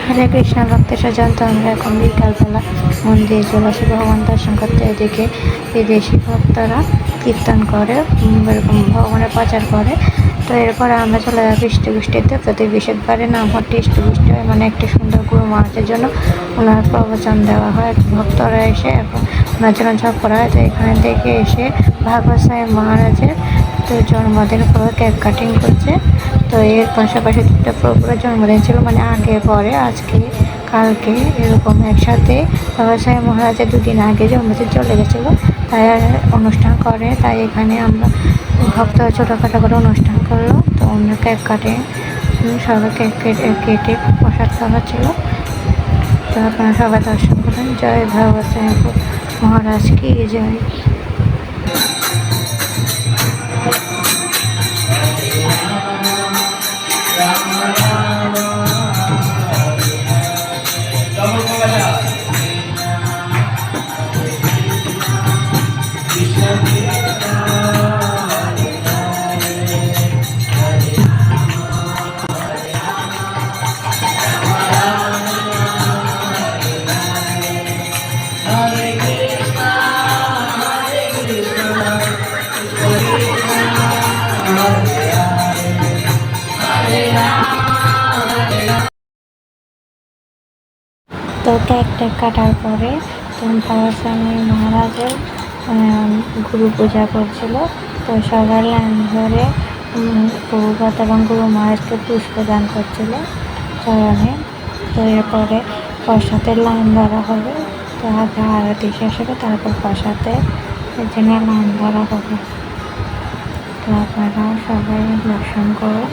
হরে কৃষ্ণ ভক্ত সজন। তো আমরা এখন বিকালবেলা মন্দিরে চলে আসি ভগবান দর্শন করতে। এদিকে বিদেশি ভক্তরা কীর্তন করে, এরকম ভগবানের প্রচার করে। তো এরপরে আমরা চলে যাবো বৃষ্টিতে। প্রতি বৃহস্পতিবারে নামহট্টি বৃষ্টি হয়, মানে একটা সুন্দর গুরু মহারাজের জন্য ওনার প্রবচন দেওয়া হয়। ভক্তরা এসে এখন ওনার জন্য জপ করা হয়। তো এখানে দেখে এসে ভাগবত সাহেব মহারাজের তো জন্মদিন পুরো কেক কাটিং করছে। তো এর পাশাপাশি দুটো প্রভুরের জন্মদিন ছিল, মানে আগে পরে আজকে কালকে এরকম একসাথে ব্যবসায়ী মহারাজের দুদিন আগে জন্মদিন চলে গেছিলো, তাই অনুষ্ঠান করে। তাই এখানে আমরা ভক্ত ছোটোখাটো করে অনুষ্ঠান করলো। তো আমরা কেক কাটে, সবাই কেক কেটে প্রসাদ খাওয়াচ্ছিল। তো আপনারা সবাই দর্শন করেন। জয় ভাগবত মহারাজ কি জয়। তো কেক কাটার পরে ভাগবত মহারাজের গুরু পূজা করছিল। তো সবার লাইন ধরে প্রভুপাত এবং গুরু মহারাজকে পুষ্প দান করছিল চরণে। তো এরপরে প্রসাদের লাইন ধরা হবে। তো আগে আরতি শেষ হবে, তারপর প্রসাদের জন্য লাইন ধরা হবে। তো আপনারা সবাই দর্শন করুন।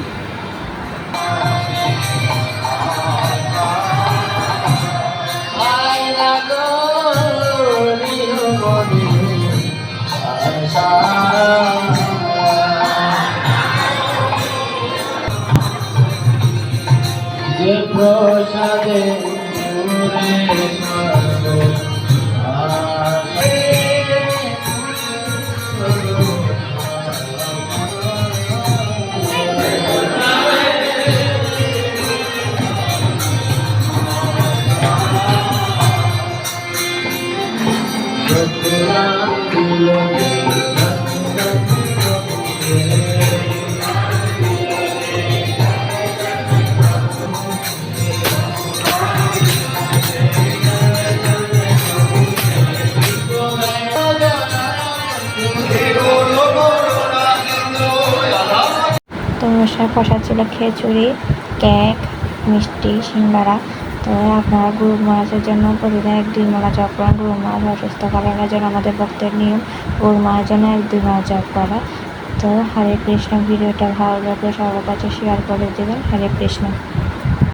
যে প্রসাদে তো অনুষ্ঠানের প্রসাদ ছিল খিচুড়ি, কেক, মিষ্টি, সিঙ্গারা। তো আপনারা গুরু মহারাজের জন্য প্রতিদিন 1-2 মালা জপ করেন। গুরু মহারাজ অসুস্থ কারণের জন্য আমাদের ভক্তের নিয়ম গুরু মহারাজের জন্য 1-2 মালা জপ করা। তো হরে কৃষ্ণ। ভিডিওটা ভালো লাগলে সবার কাছে শেয়ার করে দেবেন। হরে কৃষ্ণ।